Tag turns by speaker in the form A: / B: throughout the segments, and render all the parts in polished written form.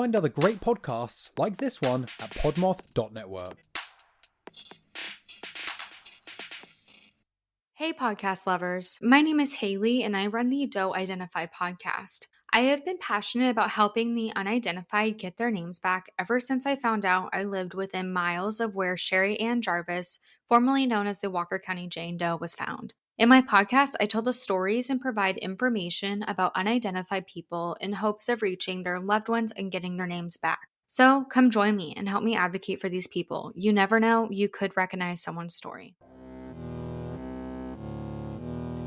A: find other great podcasts like this one at podmoth.network.
B: Hey podcast lovers, my name is Haley and I run the Don't Identify podcast. I have been passionate about helping the unidentified get their names back ever since I found out I lived within miles of where Sherry Ann Jarvis, formerly known as the Walker County Jane Doe, was found. In my podcast, I tell the stories and provide information about unidentified people in hopes of reaching their loved ones and getting their names back. So come join me and help me advocate for these people. You never know, you could recognize someone's story.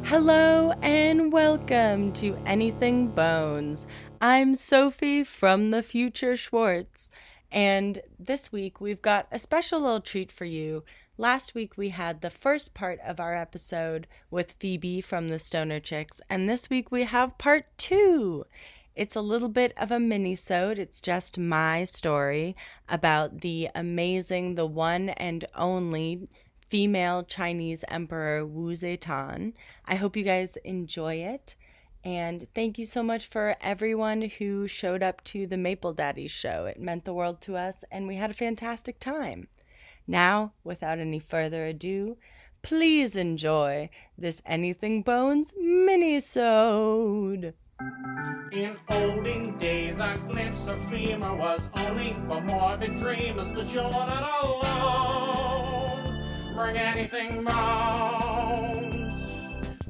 C: Hello and welcome to Anything Bones. I'm Sophie from the Future Schwartz, and this week we've got a special little treat for you. Last week we had the first part of our episode with Phoebe from the Stoner Chicks, and this week we have part 2. It's a little bit of a mini-sode. It's just my story about the amazing, the one and only female Chinese Emperor Wu Zetian. I hope you guys enjoy it. And thank you so much for everyone who showed up to the Maple Daddies show. It meant the world to us, and we had a fantastic time. Now, without any further ado, please enjoy this Anything Bones mini-sode.
D: In olden days, a glimpse of femur was only for morbid dreamers, but you're not alone. Bring anything bones.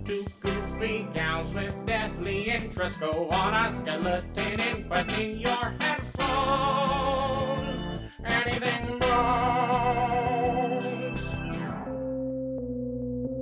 D: Two goofy gals with deathly interest go on a skeleton inquest in your headphones. Anything bones.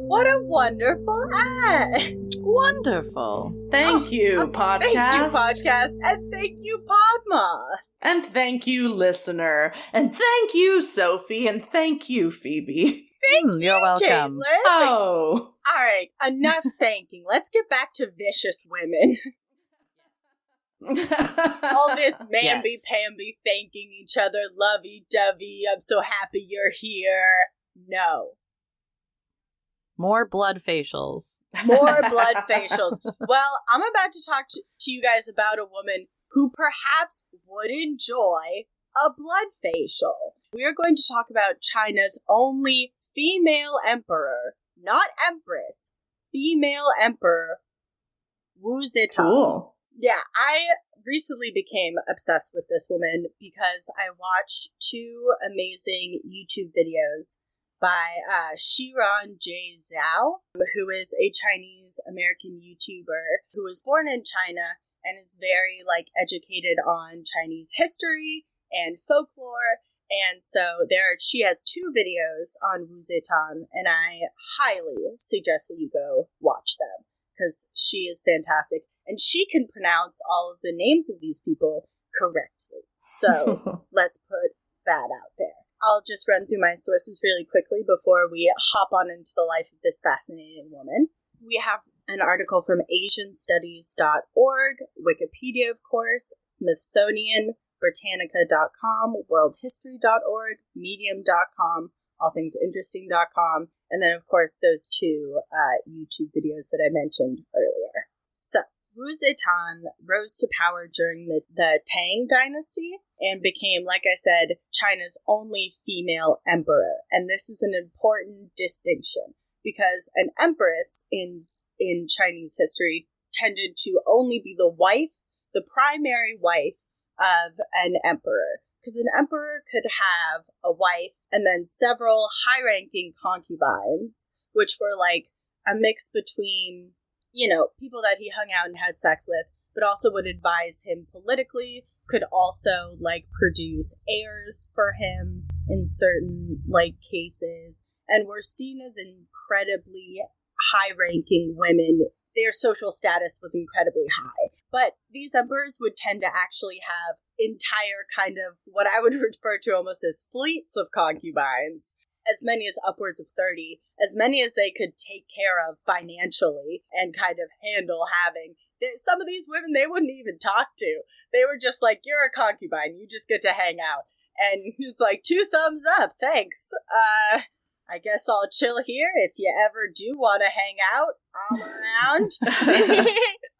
E: What a wonderful ad!
F: Wonderful.
G: Thank you, podcast.
E: Thank you, podcast. And thank you, Podma.
G: And thank you, listener. And thank you, Sophie. And thank you, Phoebe.
F: You're welcome.
E: Caitlin.
G: Oh.
E: All right, enough thanking. Let's get back to vicious women. All this mamby-pamby thanking each other, lovey-dovey, I'm so happy you're here. No.
F: More blood facials.
E: More blood facials. Well, I'm about to talk to you guys about a woman who perhaps would enjoy a blood facial. We are going to talk about China's only female emperor, not empress, female emperor, Wu Zetian.
G: Cool.
E: Yeah, I recently became obsessed with this woman because I watched 2 amazing YouTube videos by Shiran J. Zhao, who is a Chinese-American YouTuber who was born in China and is very, educated on Chinese history and folklore. And so she has 2 videos on Wu Zetian, and I highly suggest that you go watch them because she is fantastic. And she can pronounce all of the names of these people correctly. So let's put that out there. I'll just run through my sources really quickly before we hop on into the life of this fascinating woman. We have an article from asianstudies.org, Wikipedia, of course, Smithsonian, Britannica.com, worldhistory.org, medium.com, allthingsinteresting.com, and then, of course, those 2 YouTube videos that I mentioned earlier. So, Wu Zetian rose to power during the Tang Dynasty and became, like I said, China's only female emperor. And this is an important distinction because an empress in Chinese history tended to only be the primary wife of an emperor. Because an emperor could have a wife and then several high-ranking concubines, which were like a mix between, people that he hung out and had sex with, but also would advise him politically, could also, produce heirs for him in certain, cases, and were seen as incredibly high-ranking women. Their social status was incredibly high. But these emperors would tend to actually have entire kind of what I would refer to almost as fleets of concubines, as many as upwards of 30, as many as they could take care of financially and kind of handle having. Some of these women they wouldn't even talk to. They were just like, you're a concubine, you just get to hang out. And it's like, 2 thumbs up, thanks. I guess I'll chill here. If you ever do want to hang out, I'm around.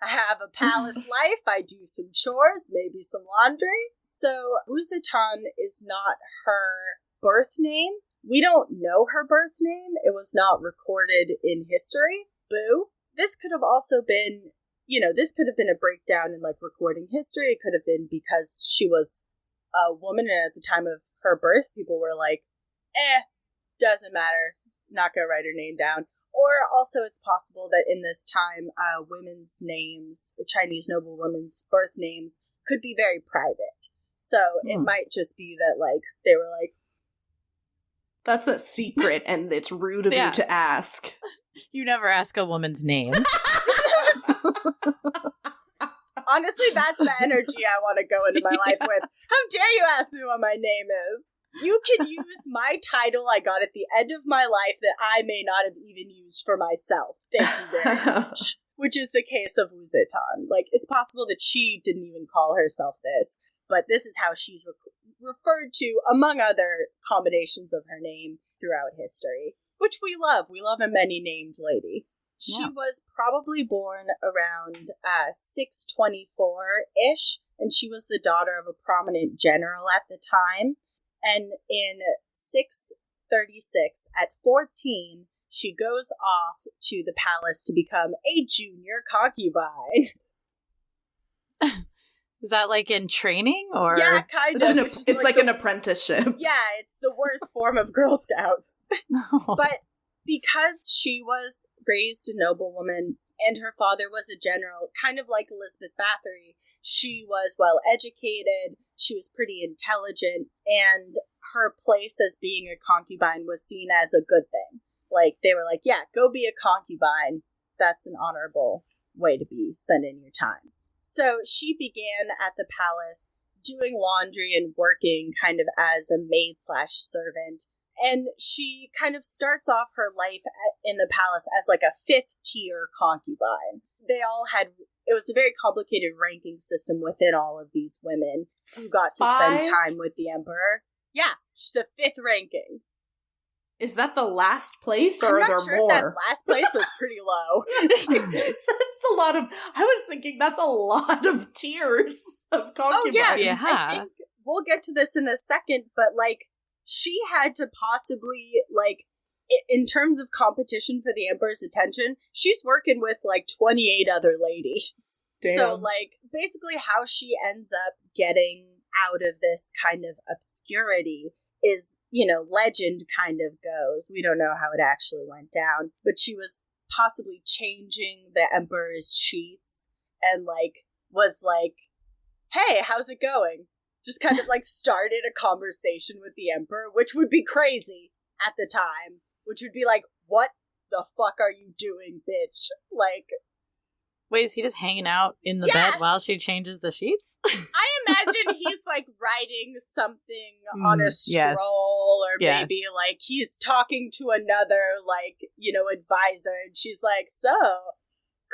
E: I have a palace life. I do some chores, maybe some laundry. So Wuzetan is not her birth name. We don't know her birth name. It was not recorded in history. Boo. This could have also been, this could have been a breakdown in like recording history. It could have been because she was a woman and at the time of her birth, people were like, doesn't matter, not gonna write her name down. Or also it's possible that in this time, women's names, Chinese noble women's birth names, could be very private. So it might just be that, like, they were like,
G: that's a secret and it's rude of you to ask.
F: You never ask a woman's name.
E: honestly, that's the energy I want to go into my life with. How dare you ask me what my name is? You can use my title I got at the end of my life that I may not have even used for myself. Thank you very much. Which is the case of Wuzetan. Like, it's possible that she didn't even call herself this, but this is how she's referred to, among other combinations of her name throughout history, which we love. We love a many-named lady. She was probably born around 624-ish, and she was the daughter of a prominent general at the time. And in 636, at 14, she goes off to the palace to become a junior concubine.
F: Is that like in training, or?
E: Yeah, kind of.
G: It's like an apprenticeship.
E: Yeah, it's the worst form of Girl Scouts.
F: No.
E: But because she was raised a noblewoman and her father was a general, kind of like Elizabeth Bathory, she was well educated, she was pretty intelligent, and her place as being a concubine was seen as a good thing. Like, they were like, yeah, go be a concubine. That's an honorable way to be spending your time. So she began at the palace doing laundry and working kind of as a maid/servant. And she kind of starts off her life in the palace as like a 5th-tier concubine. They all had, it was a very complicated ranking system within all of these women who got to spend time with the emperor. Yeah, she's a 5th ranking.
G: Is that the last place, or
E: I'm
G: are there
E: not sure
G: more?
E: if that last place was pretty low.
G: That's a lot of, I was thinking that's a lot of tiers of concubines.
E: Oh,
F: yeah.
E: I think we'll get to this in a second, but, like, she had to possibly, like, in terms of competition for the emperor's attention, she's working with, like, 28 other ladies.
G: Damn.
E: So, like, basically how she ends up getting out of this kind of obscurity is, legend kind of goes. We don't know how it actually went down, but she was possibly changing the emperor's sheets and, like, was like, hey, how's it going? Just kind of, like, started a conversation with the emperor, which would be crazy at the time, which would be like, what the fuck are you doing, bitch? Like,
F: wait, is he just hanging out in the bed while she changes the sheets?
E: I imagine he's, like, writing something on a scroll, or maybe, like, he's talking to another, like, advisor, and she's like, so,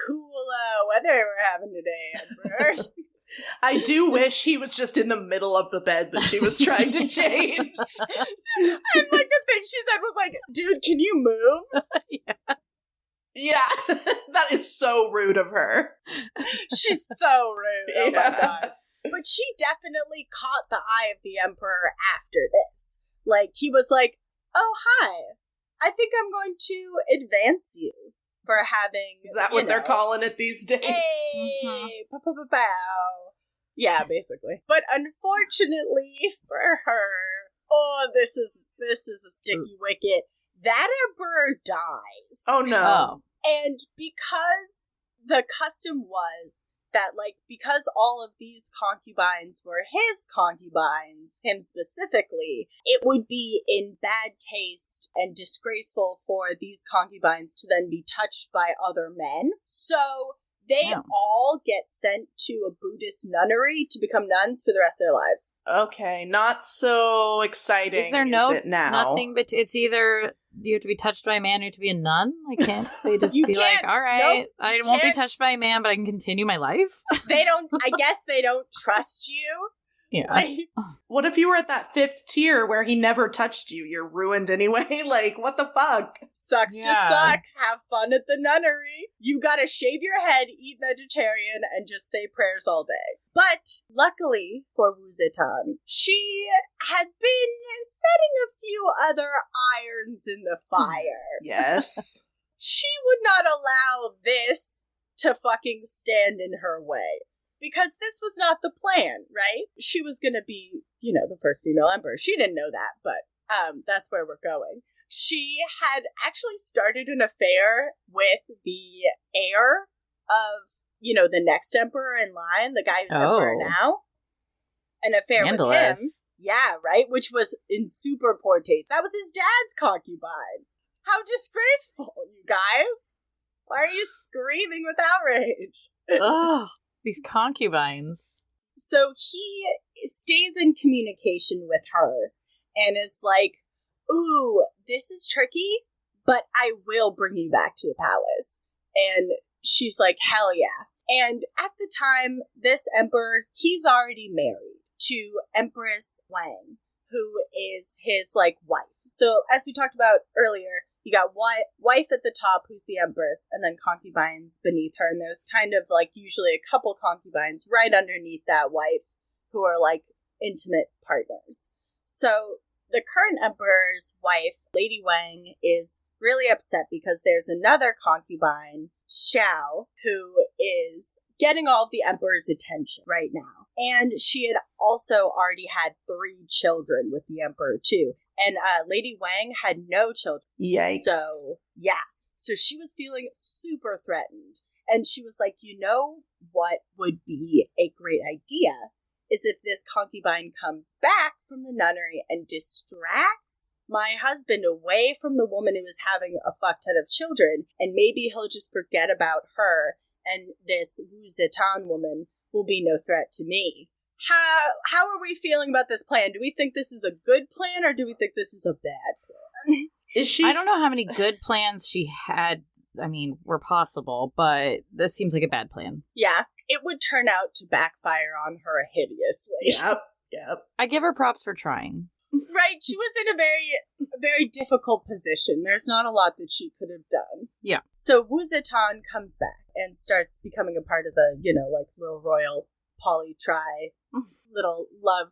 E: cool weather we're having today, Emperor.
G: I do wish he was just in the middle of the bed that she was trying to change.
E: And, like, the thing she said was like, dude, can you move?
G: Yeah, that is so rude of her.
E: She's so rude. Oh my god. But she definitely caught the eye of the emperor after this. Like, he was like, oh, hi. I think I'm going to advance you for having...
G: Is that what they're calling it these days?
E: Hey! Pow. Yeah, basically. But unfortunately for her, this is a sticky wicket. That emperor dies.
G: Oh, no.
E: And because the custom was that, like, because all of these concubines were his concubines, him specifically, it would be in bad taste and disgraceful for these concubines to then be touched by other men. So they all get sent to a Buddhist nunnery to become nuns for the rest of their lives.
G: Okay, not so exciting.
F: Is there nothing, but it's either you have to be touched by a man or you have to be a nun? Like, can't they just be like, all right, I won't be touched by a man, but I can continue my life?
E: I guess they don't trust you.
F: Yeah.
E: Like,
G: What if you were at that 5th tier where he never touched you? You're ruined anyway. Like, what the fuck?
E: sucks to
F: Yeah.
E: suck. Have fun at the nunnery. You gotta shave your head, eat vegetarian, and just say prayers all day. But luckily for Wu Zetian, she had been setting a few other irons in the fire.
G: Yes.
E: She would not allow this to fucking stand in her way. Because this was not the plan, right? She was gonna be, the first female emperor. She didn't know that, but that's where we're going. She had actually started an affair with the heir of, the next emperor in line, the guy who's emperor now. An affair with him. Yeah, right? Which was in super poor taste. That was his dad's concubine. How disgraceful, you guys. Why are you screaming with outrage?
F: Ugh, these concubines.
E: So he stays in communication with her and is like, ooh, this is tricky, but I will bring you back to the palace. And she's like, hell yeah. And at the time, this emperor, he's already married to Empress Wang, who is his, wife. So as we talked about earlier, you got wife at the top, who's the empress, and then concubines beneath her. And there's kind of, usually a couple concubines right underneath that wife who are, intimate partners. So the current emperor's wife, Lady Wang, is really upset because there's another concubine, Xiao, who is getting all of the emperor's attention right now. And she had also already had 3 children with the emperor, too. And Lady Wang had no children.
G: Yikes.
E: So, yeah. So she was feeling super threatened. And she was like, what would be a great idea is if this concubine comes back from the nunnery and distracts my husband away from the woman who is having a fuck ton of children, and maybe he'll just forget about her, and this Wu Zetian woman will be no threat to me. How are we feeling about this plan? Do we think this is a good plan, or do we think this is a bad plan?
F: I don't know how many good plans she had, were possible, but this seems like a bad plan.
E: Yeah, it would turn out to backfire on her hideously.
G: Yep.
F: I give her props for trying.
E: Right, she was in a very difficult position. There's not a lot that she could have done.
F: Yeah.
E: So Wu Zetian comes back and starts becoming a part of the, little royal poly-tri little love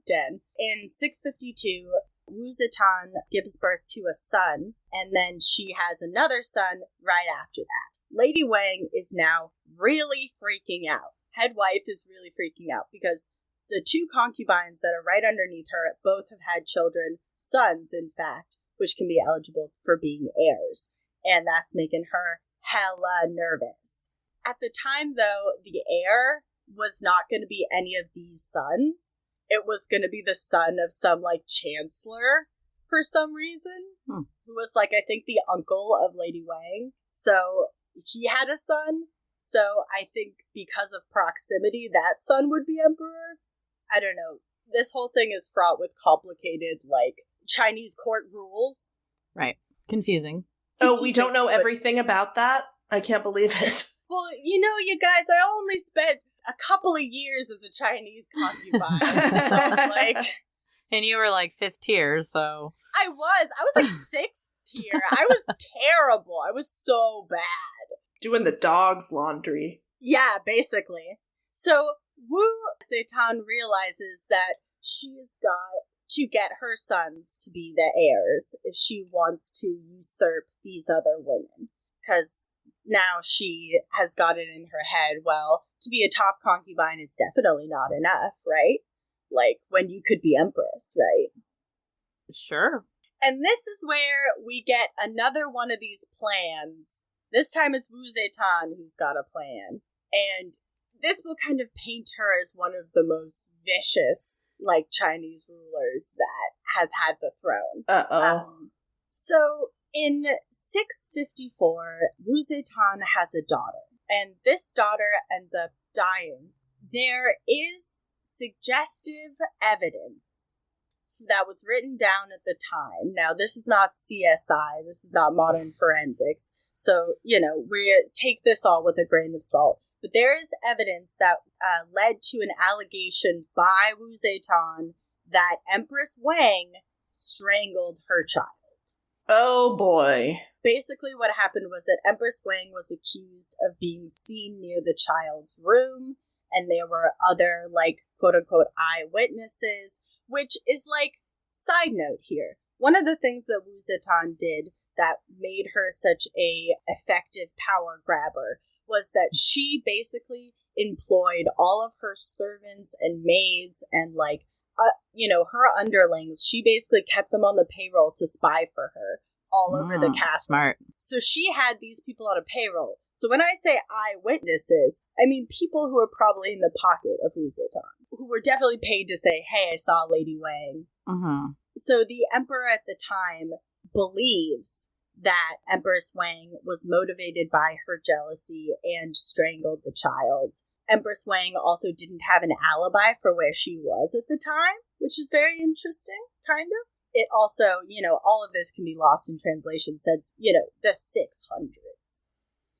E: den. In 652, Wu Zetian gives birth to a son, and then she has another son right after that. Lady Wang is now really freaking out. Head wife is really freaking out because the 2 concubines that are right underneath her both have had children, sons in fact, which can be eligible for being heirs. And that's making her hella nervous. At the time, though, the heir was not going to be any of these sons. It was going to be the son of some, chancellor for some reason, who was, I think the uncle of Lady Wang. So he had a son. So I think because of proximity, that son would be emperor. I don't know. This whole thing is fraught with complicated, Chinese court rules.
F: Right. Confusing.
G: Oh, we don't know everything about that? I can't believe it.
E: Well, you guys, I only spent a couple of years as a Chinese concubine. So,
F: and you were 5th tier, so.
E: I was 6th tier. I was terrible. I was so bad.
G: Doing the dog's laundry.
E: Yeah, basically. So Wu Zetian realizes that she's got to get her sons to be the heirs if she wants to usurp these other women. Because now she has got it in her head, well, to be a top concubine is definitely not enough, right? When you could be empress, right?
F: Sure.
E: And this is where we get another one of these plans. This time it's Wu Zetian who's got a plan. And this will kind of paint her as one of the most vicious, Chinese rulers that has had the throne.
G: Uh-oh.
E: So in 654, Wu Zetian has a daughter. And this daughter ends up dying. There is suggestive evidence that was written down at the time. Now, this is not CSI. This is not modern forensics. So, we take this all with a grain of salt. But there is evidence that led to an allegation by Wu Zetian that Empress Wang strangled her child.
G: Oh boy.
E: Basically what happened was that Empress Wang was accused of being seen near the child's room, and there were other, like, quote-unquote eyewitnesses, which is, like, side note here. One of the things that Wu Zetian did that made her such a effective power grabber was that she basically employed all of her servants and maids and, like, her underlings. She basically kept them on the payroll to spy for her all over the castle.
F: Smart.
E: So she had these people on a payroll. So when I say eyewitnesses, I mean people who are probably in the pocket of Wu Zetian, who were definitely paid to say, hey, I saw Lady Wang.
F: Mm-hmm.
E: So the emperor at the time believes that Empress Wang was motivated by her jealousy and strangled the child. Empress Wang also didn't have an alibi for where she was at the time, which is very interesting, kind of. It also, all of this can be lost in translation since, the 600s.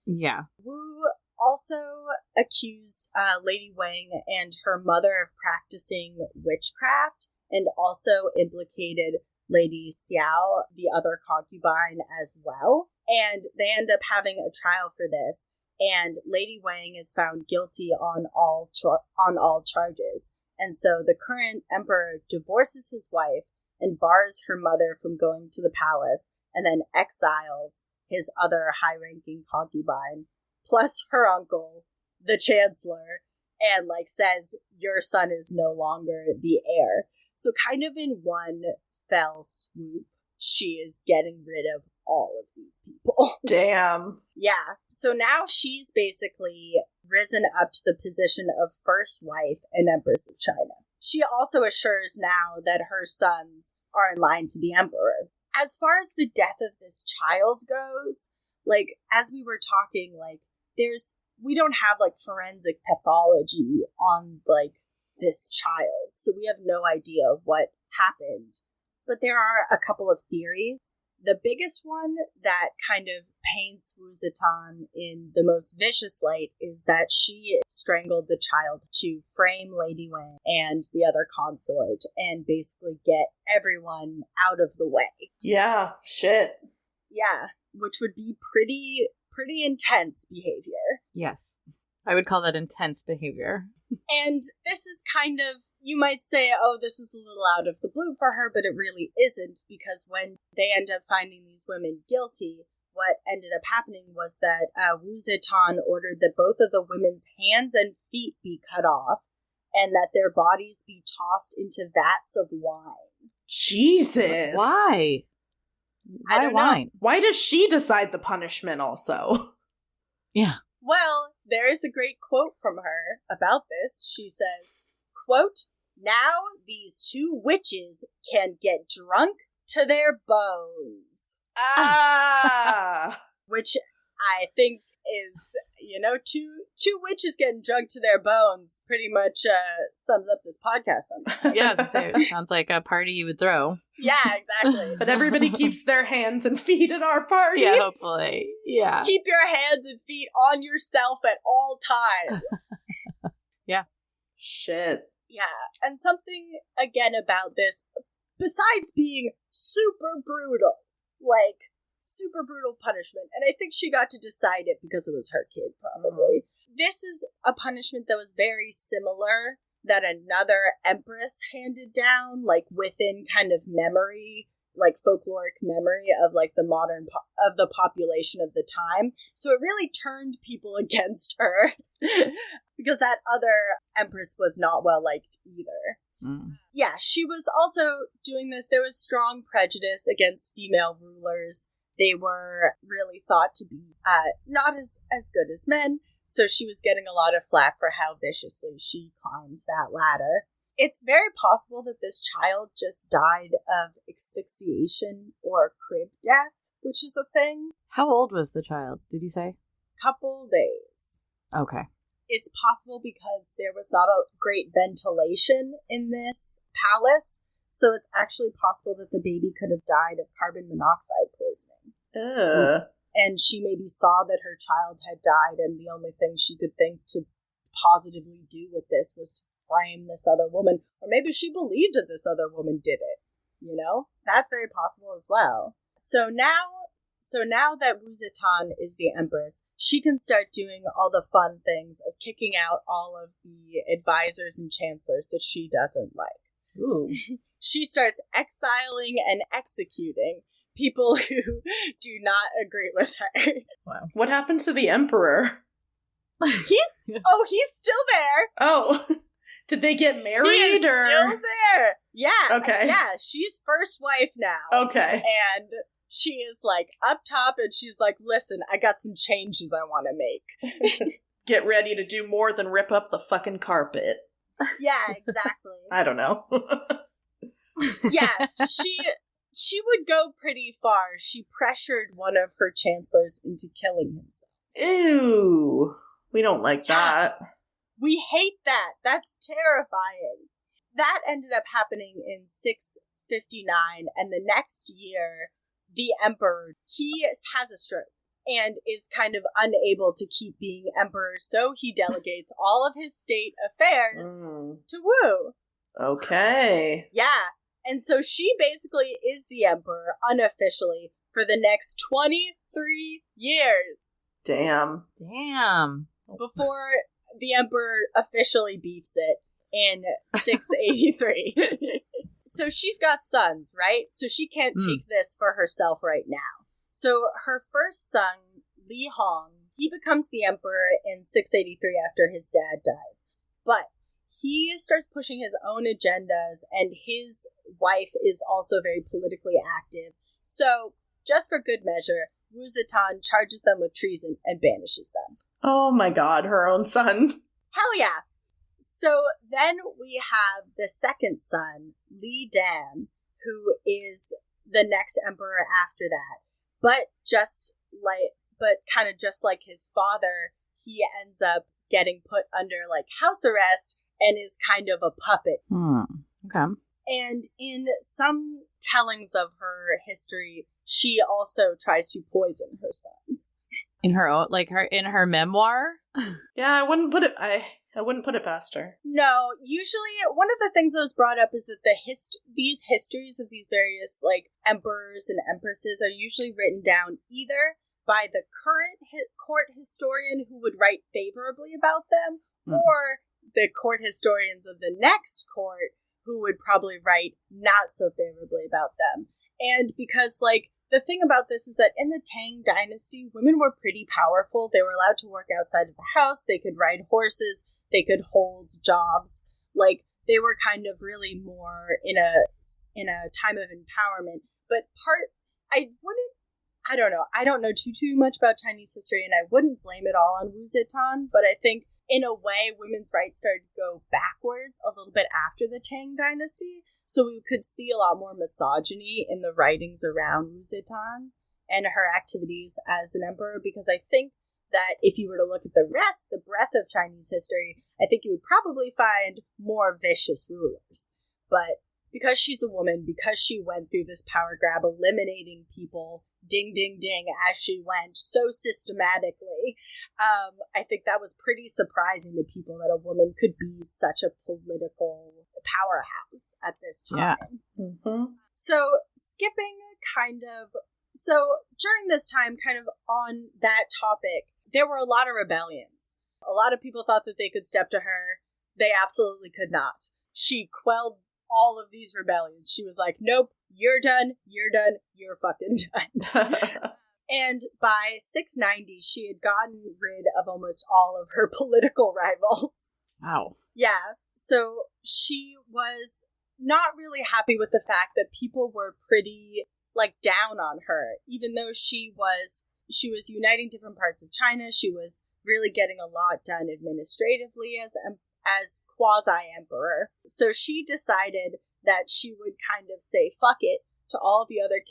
F: Yeah.
E: Wu also accused Lady Wang and her mother of practicing witchcraft, and also implicated Lady Xiao, the other concubine, as well. And they end up having a trial for this, and Lady Wang is found guilty on all charges. And so the current emperor divorces his wife and bars her mother from going to the palace, and then exiles his other high-ranking concubine, plus her uncle, the chancellor, and, says, your son is no longer the heir. So kind of in one fell swoop, she is getting rid of all of these people.
G: Damn.
E: Yeah. So now she's basically risen up to the position of first wife and Empress of China. She also assures now that her sons are in line to be emperor. As far as the death of this child goes, as we were talking, we don't have, forensic pathology on, this child, so we have no idea what happened. But there are a couple of theories. The biggest one that kind of paints Wu Zetian in the most vicious light is that she strangled the child to frame Lady Wang and the other consort and basically get everyone out of the way.
G: Yeah, shit.
E: Yeah, which would be pretty intense behavior.
F: Yes. I would call that intense behavior.
E: And this is kind of, you might say, oh, this is a little out of the blue for her, but it really isn't, because when they end up finding these women guilty, what ended up happening was that Wu Zetian ordered that both of the women's hands and feet be cut off, and that their bodies be tossed into vats of wine.
G: Jesus.
F: Why?
E: I don't know.
G: Why does she decide the punishment also?
F: Yeah.
E: Well, there is a great quote from her about this. She says, quote, now these two witches can get drunk to their bones. Which I think is, two witches getting drunk to their bones pretty much sums up this podcast sometimes.
F: Yeah, I was gonna say, it sounds like a party you would throw.
E: Yeah, exactly.
G: But everybody keeps their hands and feet at our parties.
F: Yeah, hopefully. Yeah.
E: Keep your hands and feet on yourself at all times.
F: Yeah.
G: Shit.
E: Yeah, and something, again, about this, besides being super brutal, super brutal punishment, and I think she got to decide it because it was her kid, probably. This is a punishment that was very similar that another empress handed down, within kind of memory, folkloric memory of, the modern, of the population of the time. So it really turned people against her, because that other empress was not well liked either.
F: Mm.
E: Yeah, she was also doing this. There was strong prejudice against female rulers. They were really thought to be not as good as men, so she was getting a lot of flack for how viciously she climbed that ladder. It's very possible that this child just died of asphyxiation or crib death, which is a thing.
F: How old was the child, did you say?
E: Couple days.
F: Okay.
E: It's possible because there was not a great ventilation in this palace, so it's actually possible that the baby could have died of carbon monoxide poisoning.
G: Ugh.
E: And she maybe saw that her child had died, and the only thing she could think to positively do with this was to frame this other woman. Or maybe she believed that this other woman did it. You know? That's very possible as well. So now that Wu Zetian is the empress, she can start doing all the fun things of kicking out all of the advisors and chancellors that she doesn't like.
G: Ooh.
E: She starts exiling and executing people who do not agree with her.
G: Wow. What happened to the emperor?
E: He's still there.
G: Oh, did they get married?
E: He is still there. Yeah.
G: Okay.
E: Yeah, she's first wife now.
G: Okay.
E: And she is like up top, and she's like, listen, I got some changes I want to make.
G: Get ready to do more than rip up the fucking carpet.
E: Yeah, exactly.
G: I don't know.
E: Yeah, she would go pretty far. She pressured one of her chancellors into killing himself.
G: Ew. We don't like that.
E: We hate that. That's terrifying. That ended up happening in 659, and the next year, the emperor, he has a stroke and is kind of unable to keep being emperor, so he delegates all of his state affairs to Wu.
G: Okay.
E: Yeah, and so she basically is the emperor unofficially for the next 23 years.
G: Damn.
E: Before the emperor officially beefs it in 683. So she's got sons, right? So she can't take this for herself right now. So her first son, Li Hong, he becomes the emperor in 683 after his dad dies. But he starts pushing his own agendas, and his wife is also very politically active. So, just for good measure, Wu Zetian charges them with treason and banishes them.
G: Oh my god, her own son.
E: Hell yeah! So then we have the second son, Li Dan, who is the next emperor after that. But kind of just like his father, he ends up getting put under like house arrest and is kind of a puppet.
F: Okay.
E: And in some tellings of her history, she also tries to poison her sons.
F: In her own, in her memoir?
G: Yeah, I wouldn't put it past her.
E: No, usually one of the things that was brought up is that these histories of these various like emperors and empresses are usually written down either by the current court historian who would write favorably about them, or the court historians of the next court who would probably write not so favorably about them. And because the thing about this is that in the Tang dynasty, women were pretty powerful. They were allowed to work outside of the house. They could ride horses. They could hold jobs. They were kind of really more in a time of empowerment. But I don't know. I don't know too much about Chinese history, and I wouldn't blame it all on Wu Zetian, but I think in a way, women's rights started to go backwards a little bit after the Tang dynasty. So we could see a lot more misogyny in the writings around Wu Zetian and her activities as an emperor, because I think that if you were to look at the breadth of Chinese history, I think you would probably find more vicious rulers. But because she's a woman, because she went through this power grab, eliminating people, ding, ding, ding, as she went so systematically, I think that was pretty surprising to people that a woman could be such a political powerhouse at this time.
G: Yeah. Mm-hmm.
E: So during this time, kind of on that topic, there were a lot of rebellions. A lot of people thought that they could step to her. They absolutely could not. She quelled all of these rebellions. She was like, nope, you're done, you're fucking done. And by 690, she had gotten rid of almost all of her political rivals.
F: Wow.
E: Yeah, so she was not really happy with the fact that people were pretty, down on her, even though she was uniting different parts of China. She was really getting a lot done administratively as quasi-emperor. So she decided that she would kind of say fuck it to all the other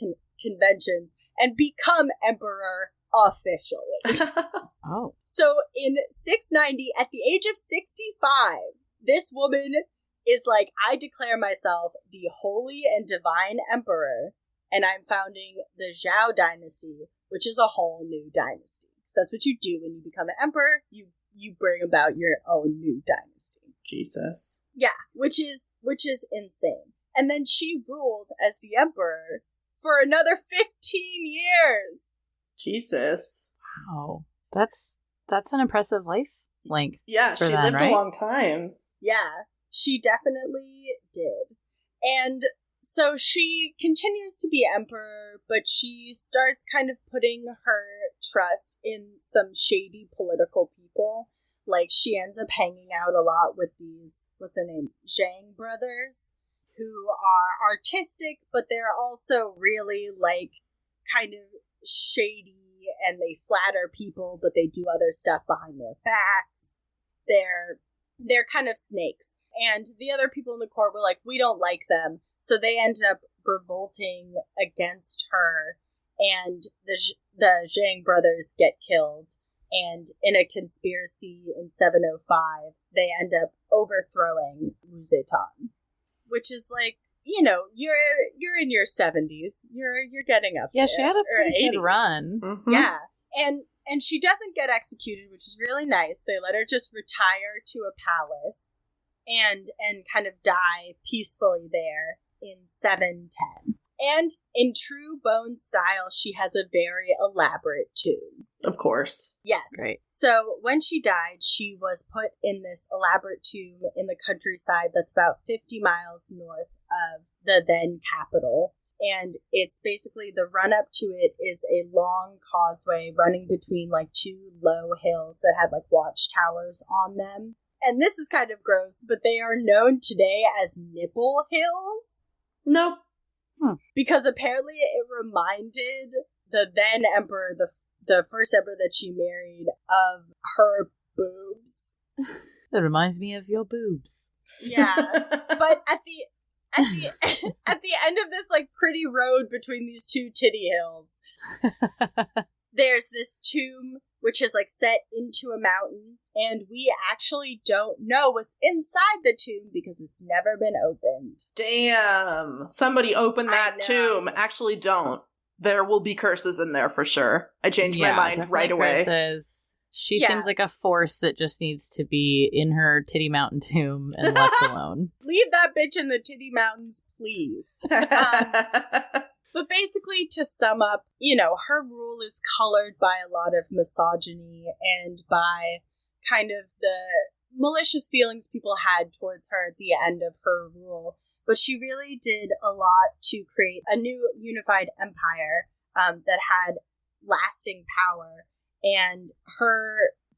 E: conventions and become emperor officially.
F: Oh.
E: So in 690, at the age of 65, this woman is like, I declare myself the holy and divine emperor, and I'm founding the Zhao dynasty, which is a whole new dynasty. So that's what you do when you become an emperor. You bring about your own new dynasty.
G: Jesus.
E: Yeah, which is insane. And then she ruled as the emperor for another 15 years.
G: Jesus.
F: Wow. That's an impressive life length.
G: Yeah, she
F: them,
G: lived
F: right?
G: a long time.
E: Yeah, she definitely did. And so she continues to be emperor, but she starts kind of putting her trust in some shady political people. Like, she ends up hanging out a lot with these, what's their name, Zhang brothers, who are artistic, but they're also really, like, kind of shady, and they flatter people, but they do other stuff behind their backs. They're kind of snakes. And the other people in the court were like, we don't like them. So they ended up revolting against her, and the Zhang brothers get killed. And in a conspiracy in 705, they end up overthrowing Wu Zetian, which is like, you know, you're in your 70s, you're getting up.
F: Yeah,
E: there,
F: she had a pretty good
E: 80s.
F: run.
G: Mm-hmm.
E: Yeah, and she doesn't get executed, which is really nice. They let her just retire to a palace and kind of die peacefully there in 710. And in true Bone style, she has a very elaborate tomb.
G: Of course.
E: Yes.
F: Right.
E: So when she died, she was put in this elaborate tomb in the countryside that's about 50 miles north of the then capital. And it's basically, the run up to it is a long causeway running between like two low hills that had like watchtowers on them. And this is kind of gross, but they are known today as Nipple Hills.
G: Nope.
E: Because apparently it reminded the then emperor, the first emperor that she married, of her boobs.
F: It reminds me of your boobs.
E: Yeah. But at the end of this like pretty road between these two titty hills, there's this tomb which is like set into a mountain, and we actually don't know what's inside the tomb because it's never been opened.
G: Damn. Somebody open that tomb. Actually, don't. There will be curses in there for sure. I changed my mind right away.
F: Curses. She seems like a force that just needs to be in her Titty Mountain tomb and left alone.
E: Leave that bitch in the Titty Mountains, please. But basically, to sum up, you know, her rule is colored by a lot of misogyny and by kind of the malicious feelings people had towards her at the end of her rule. But she really did a lot to create a new unified empire that had lasting power. And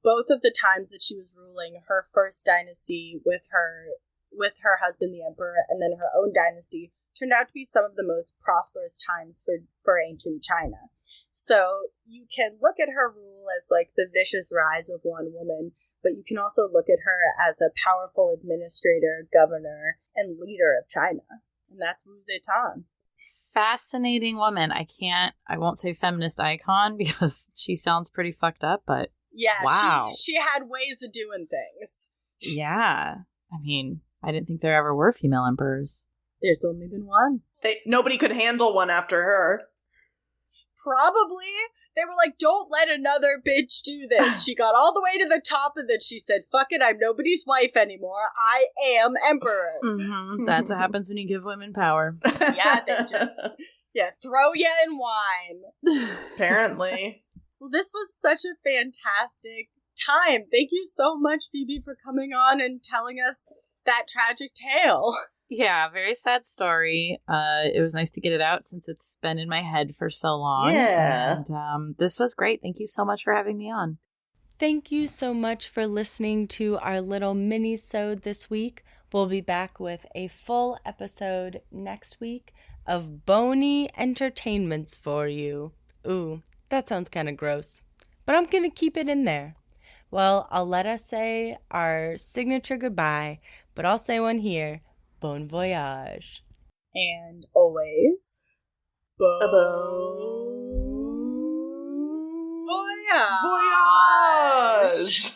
E: both of the times that she was ruling, her first dynasty with her husband, the emperor, and then her own dynasty, turned out to be some of the most prosperous times for ancient China. So you can look at her rule as like the vicious rise of one woman, but you can also look at her as a powerful administrator, governor, and leader of China. And that's Wu Zetian.
F: Fascinating woman. I won't say feminist icon because she sounds pretty fucked up, but
E: yeah,
F: wow.
E: She had ways of doing things.
F: Yeah. I mean, I didn't think there ever were female emperors.
E: There's only been one.
G: Nobody could handle one after her.
E: Probably. They were like, don't let another bitch do this. She got all the way to the top and then she said, fuck it, I'm nobody's wife anymore. I am emperor.
F: Mm-hmm. That's what happens when you give women power.
E: Yeah, they just throw you in wine.
G: Apparently.
E: Well, this was such a fantastic time. Thank you so much, Phoebe, for coming on and telling us that tragic tale.
F: Yeah, very sad story. It was nice to get it out since it's been in my head for so long.
G: Yeah.
F: And this was great. Thank you so much for having me on.
C: Thank you so much for listening to our little mini-sode this week. We'll be back with a full episode next week of bony entertainments for you. Ooh, that sounds kind of gross, but I'm going to keep it in there. Well, I'll let us say our signature goodbye, but I'll say one here. Bon voyage.
E: And always, bon voyage.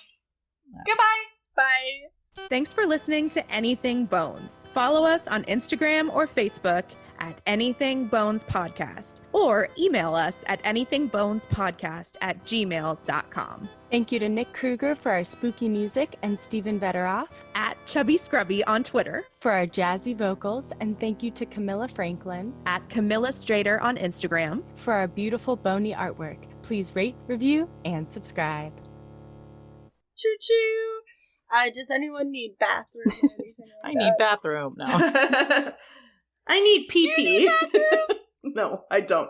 G: Goodbye.
E: Bye.
A: Thanks for listening to Anything Bones. Follow us on Instagram or Facebook
H: at anythingbonespodcast or email us at anythingbonespodcast@gmail.com.
C: Thank you to Nick Kruger for our spooky music and Stephen Vetteroff
H: At Chubby Scrubby on Twitter.
C: for our jazzy vocals, and thank you to Camilla Franklin
H: At Camilla Strader on Instagram.
C: for our beautiful bony artwork. Please rate, review, and subscribe.
E: Choo choo. Does anyone need bathroom or anything like
F: I need bathroom now.
G: I need pee pee. No, I don't.